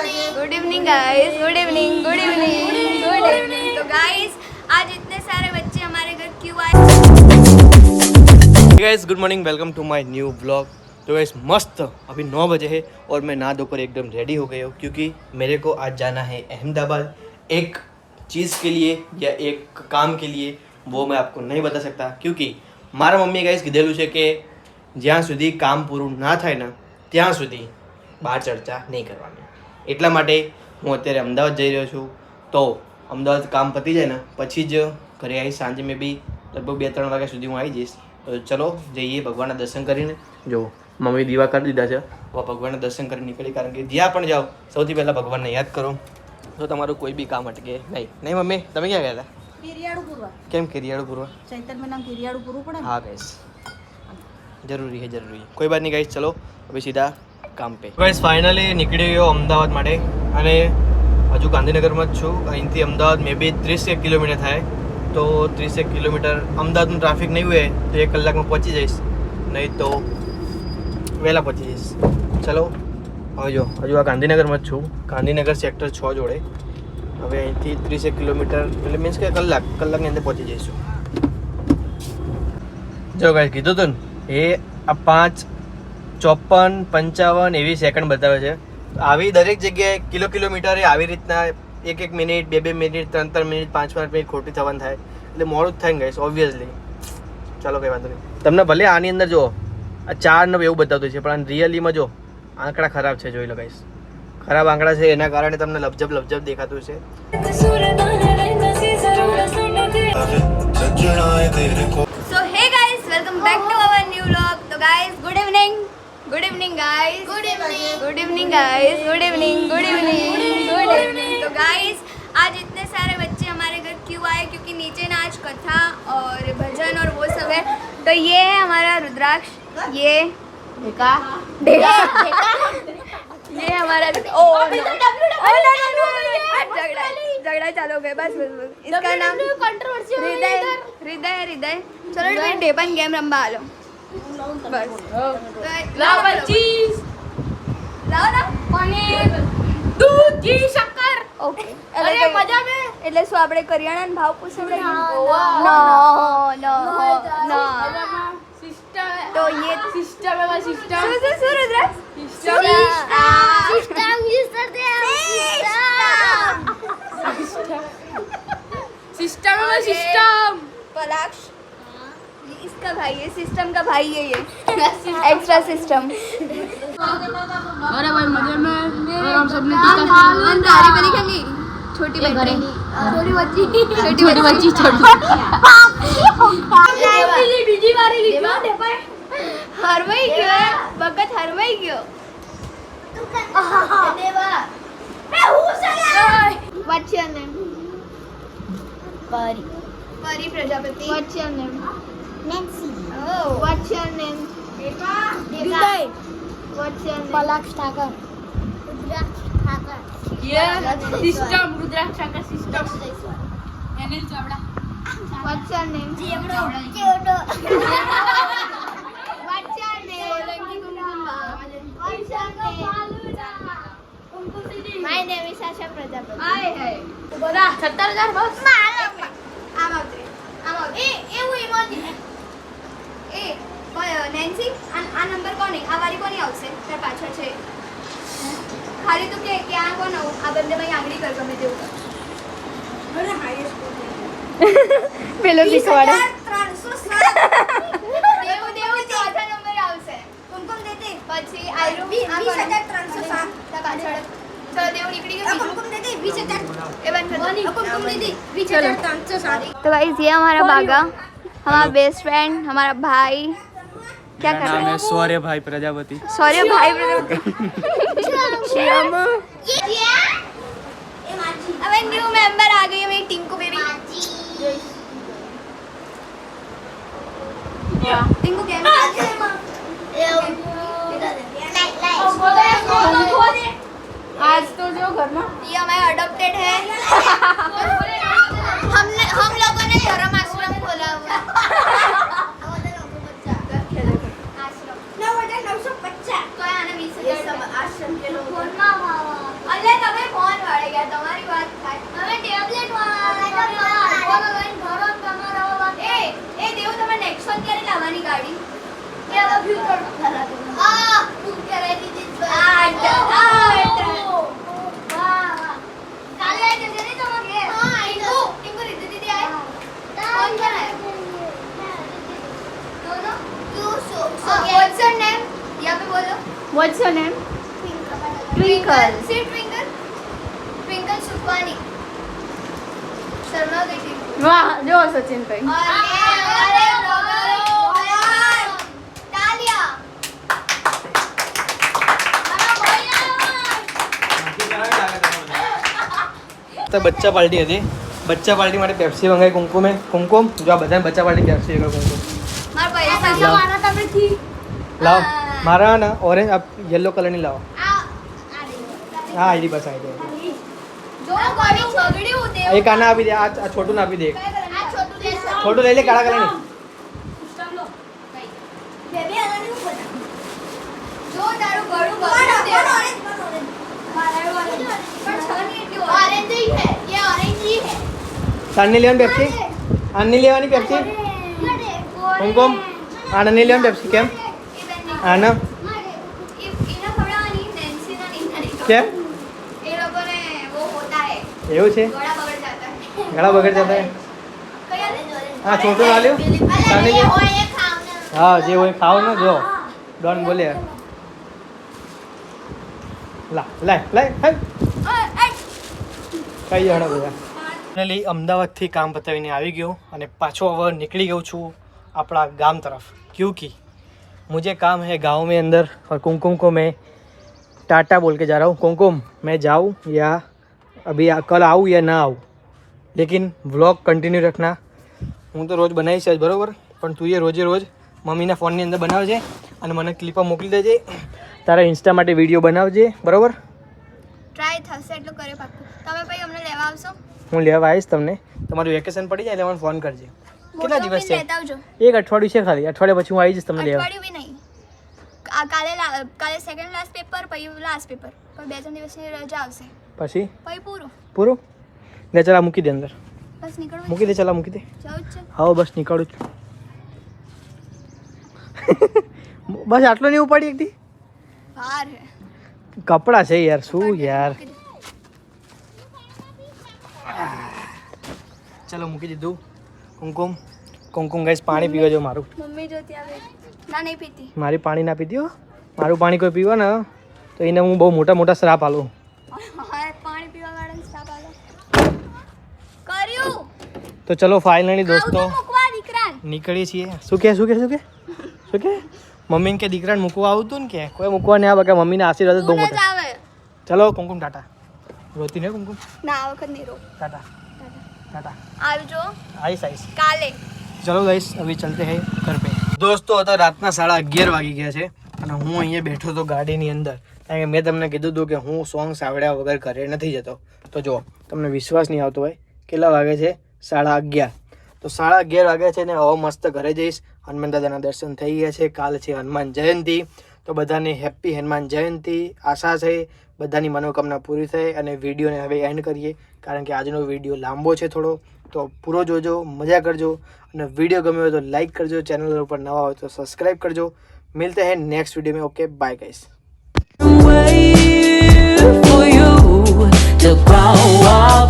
Good evening guys, good evening, good evening, good evening. तो guys आज इतने सारे बच्चे हमारे घर क्यों आए? Guys good morning, welcome to my new blog. तो गाइस मस्त अभी 9 बजे है और मैं नहा धोकर एकदम रेडी हो गया हूँ क्योंकि मेरे को आज जाना है अहमदाबाद एक चीज़ के लिए या एक काम के लिए। वो मैं आपको नहीं बता सकता क्योंकि મારા મમ્મીએ ગાઈસ કીધેલું છે કે જ્યાં સુધી કામ પૂરું ના થાય ને ત્યાં સુધી બહાર ચર્ચા નહીં કરવાની। એટલા માટે હું અત્યારે અમદાવાદ જઈ રહ્યો છું। તો અમદાવાદ કામ પતી જાય ને પછી જ ઘરે આવીશ। સાંજે મેં બી લગભગ 2-3 વાગ્યા સુધી હું આવી જઈશ। તો ચલો જઈએ ભગવાનના દર્શન કરીને। જો મમ્મી દીવા કરી દીધા છે, હવે ભગવાનના દર્શન કરીને નીકળી, કારણ કે જ્યાં પણ જાઓ સૌથી પહેલાં ભગવાનને યાદ કરો તો તમારું કોઈ બી કામ અટકે નહીં। નહીં મમ્મી, તમે ક્યાં ગયા હતા? કેરિયાળું પૂરવા। કેમ કેરિયાળું પૂરવા? ચૈતર મહિના કેરિયાળું પૂરું પડે ને। हाँ गाइस जरूरी है, जरूरी है। कोई बात नहीं गाइस, चलो अभी सीधा काम पे। गाइस फाइनली નીકળી ગયો અમદાવાદ માટે અને હજુ ગાંધીનગરમાં જ છું। અહીંથી અમદાવાદ મે બી 30 કિલોમીટર થાય। તો 30 કિલોમીટર અમદાવાદનું ટ્રાફિક નહીં હોય તો 1 કલાકમાં પહોંચી જઈશ, નહીં તો વહેલા પહોંચી જઈશ। ચલો હવે જો હજુ આ ગાંધીનગરમાં જ છું, ગાંધીનગર સેક્ટર 6 જોડે। હવે અહીંથી 30 કિલોમીટર એટલે મીન્સ કે કલાકની અંદર પહોંચી જઈશું। જો ગાઈસ કીધું હતું ને એ આ 5:54-55 એવી સેકન્ડ બતાવે છે। આવી દરેક જગ્યાએ કિલોમીટરે આવી રીતના 1 મિનિટ 2 મિનિટ 3 મિનિટ 5 મિનિટ ખોટી થવાનું થાય, એટલે મોડું જ થાય ને ગાઈસ ઓબ્વિયસલી। ચાલો કંઈ વાંધો નહીં, તમને ભલે આની અંદર જો આ 4 ને એવું બતાવતું છે પણ રિયલીમાં જો આંકડા ખરાબ છે, જોઈ લો ગાઈસ। ખરાબ આંકડા છે એના કારણે તમને લપજબ દેખાતું છે। So hey guys, welcome back to our new vlog. तो guys, good evening guys, good evening guys, good evening, good evening। तो guys आज इतने सारे बच्चे हमारे घर क्यों आए? क्योंकि नीचे ना आज कथा और भजन और वो सब है। तो ये है हमारा रुद्राक्ष, ये देखा ये हमारा झगड़ा चालू हो गया। बस इसका नाम हृदय। चलो ढेपन गेम रंबा लो बस। लाओ ना पनीर दूध घी शक्कर। ओके अरे मजा में એટલે શું આપણે કરિયાણાનો ભાવ પૂછે? નો तो ये सिस्टम है, सिस्टम रुद्राक्ष सिस्टम पलाक्ष इसका भाई है, सिस्टम का भाई है ये एक्स्ट्रा सिस्टम। अरे भाई मजे में और हम सबने अंधारी वाली खानी छोटी बच्ची બીજી વારી લીધો હરવાઈ ગયો ભગત હરવાઈ ગયો। What's your name? Pari Prajapati. What's your name? Nancy. Oh. What's your name? Hriday. What's your name? Palaksh Thakur. Rudraksh Thakur. Yeah, system Rudraksh Thakur system. Anil Chavda. What's your name? Chevdo. What's your name? Solanki Kumkumba. What's your name? My name is Sasha Prajapati. હાય બધા 17,000 બસ આમ આવજે એ એવું emoji એ Nancy આ number કોની આ વાળી કોની આવશે તાર પાછળ છે ખાલી તું કે આ કોણ આવું આ બંને ભાઈ આંગળી કર ગમે તેવું કર મને હાઈએસ્ટ પેલો શીખવાડે 307 દેવું ચોથા નંબર આવશે કુમકુમ દેતી પછી આયરુ 20,307 તાર પાછળ चलो देव निकली गई कुमकुम दे दे 20,000 ए बन कर कुमकुम दे दे 20,307। तो गाइस ये हमारा बागा, हमारा बेस्ट फ्रेंड, हमारा भाई। क्या कर रहा है? सौर्य भाई प्रजापति। सौर्य भाई प्रजापति। अब न्यू मेंबर आ गई है मेरी टिंकू बेबी। टिंकू कैसे? आज तो जो घर में ये हमारा अडॉप्टेड है। हम लोगों ने धर्म आश्रम खोला हुआ है। आश्रम 9,950 तो आश्रम के लोग તમારી વાત થાય. હવે ટેબ્લેટ વાળા એ દેવ તમે નેક્સોન ક્યારે લાવવાની ગાડી? કે હવે ફ્યુચર તું કરાઈ દીધી. કાલે આવી જશે ને તમારે? ટીંકુ રીતિ દીદી આય. કોણ કરાય? दोनों what's your name? यहाँ पे बोलो. What's your name? Twinkle. See Twinkle. Twinkle Sukhwani. Sharma बेटी. વાહ જો સચિનભાઈ. अरे तालियां. તો બચ્ચા પાર્ટી હતી. બચ્ચા પાર્ટી માટે પેપ્સી મંગાવી કુમકુમે. કુમકુમ જો આ બધાને બચ્ચા પાર્ટી પેપ્સી વગર કુમકુમ मार पैसा लाओ। મારા તમે થી લાવો. મારા ના ઓરેન્જ આ યલો કલરની લાવો. હા આઈડી બસ આઈડી. जो गाड़ी झगड़ी होते એક આના આપી દે. આ છોટું આપી દે. आ छोटू ले છોટું લઈ લે કાળા કલરની. बेबी आना नहीं पता जो तारू गड़ू गड़ू दे पर छानी એટલી ऑरेंज ही है ये ऑरेंज ही है સાની લેવાની પેપ્સી. આની લેવાની પેપ્સી. કુમકુમ આને નહીં લેવાની પેપ્સી કેમ? આના इना खवડાવવાની નેન્સી ના નહીં કેમ? એ લોકોને वो होता है એવું છે? गला बगड़ जाता है ગળા બગડ જતા હે. कया હા છોટું ના લ્યો. સાની લે. ये खाओ હા જે હોય ખાઓ ને જો ડોન બોલે. લા લાય લાય હાય. કઈ જાણો બધા. ફાઇનલી અમદાવાદથી કામ પતાવીને આવી ગયો અને પાછો હવે निकली गया છું अपना गांव तरफ क्योंकि मुझे काम है गांव में अंदर और कुमकुम को मैं टाटा बोल के जा रहा हूँ. कुमकुम मैं जाऊँ या अभी कल आऊँ या ना आऊँ लेकिन व्लॉग कंटिन्यू रखना. હું તો રોજ બનાવીશ જ બરાબર પણ તું એ રોજે રોજ મમ્મીના ફોનની અંદર બનાવજે અને મને ક્લિપો મોકલી દેજે. તારા ઇન્સ્ટા માટે વિડીયો બનાવજે બરાબર. ટ્રાય થશે એટલું કરે પાક્કું. તમે પછી અમને લેવા આવશો? હું લેવા આવીશ તમને. તમારું વેકેશન પડી જાય એટલે મને ફોન કરજે. કેટલા દિવસ છે? લેતા આવજો. એક અઠવાડિયું છે ખાલી. અઠવાડિયા પછી હું આવી જઈશ તમને લેવા. અઠવાડિયું બી નહીં. કાલે સેકન્ડ લાસ્ટ પેપર પછી લાસ્ટ પેપર પછી 2-3 દિવસની રજા આવશે પછી પછી પૂરું. પૂરું લે ચલા મૂકી દે અંદર. બસ નીકળવું મૂકી દે ચલા મૂકી દે. જાઉં જ છે. હા બસ નીકળું છું. બસ આટલો નહીં ઉપાડી એકથી. બહાર હે કપડાં છે યાર શું યાર. ચલો મૂકી દીધું. કુમકુમ કુમકુમ ગાઈસ પાણી પીવા જો મારું. મમ્મી જોતી આવે ના નહીં પીતી. મારી પાણી ના પીધી હો. મારું પાણી કોઈ પીવા ને તો એને હું બહુ મોટા મોટા શ્રાપ આલું. પાણી પીવા વાળાને સાપ આલો કર્યું. તો ચલો ફાઇનલી આવું તો દોસ્તો મૂકવા દીકરાને. નીકળીએ છીએ. શું કે શું કે શું કે શું કે મમ્મીને કે દીકરાને મૂકવા આવતું ને કે કોઈ મૂકવા નહીં આવે કે મમ્મીના આશીર્વાદ જ બહુ તું જ મોટા. આવે ચલો કુમકુમ ટાટા. રોતી ને કુમકુમ ના આ વખત નહીં રો. ટાટા ટાટા. આવજો આવીશ આવીશ. કાલે. ચલો ગાઈસ અભી ચલતે હૈ ઘર પે. દોસ્તો અત્યારે રાતના 11:30 વાગી ગયા છે અને હું અહીંયા બેઠો તો ગાડીની અંદર કારણ કે મેં તમને કીધું હતું કે હું સોંગ સાંભળ્યા વગર ઘરે નથી જતો. તો જો તમને વિશ્વાસ નહીં આવતો હોય કેટલા વાગે છે 11:30. તો 11:30 વાગ્યા છે ને હવે મસ્ત ઘરે જઈશ. હનુમાન દાદાના દર્શન થઈ ગયા છે. કાલ છે હનુમાન જયંતિ તો બધાને હેપી હનુમાન જયંતિ. આશા છે બધાની મનોકામના પૂરી થાય અને વિડીયોને હવે એન્ડ કરીએ કારણ કે આજનો વિડીયો લાંબો છે થોડો. તો પૂરો જોજો મજા કરજો અને વિડીયો ગમ્યો હોય તો લાઈક કરજો. ચેનલ ઉપર નવા હોય તો સબસ્ક્રાઈબ કરજો. मिलते हैं नेक्स्ट वीडियो में. Okay bye guys. wait for you to grow up.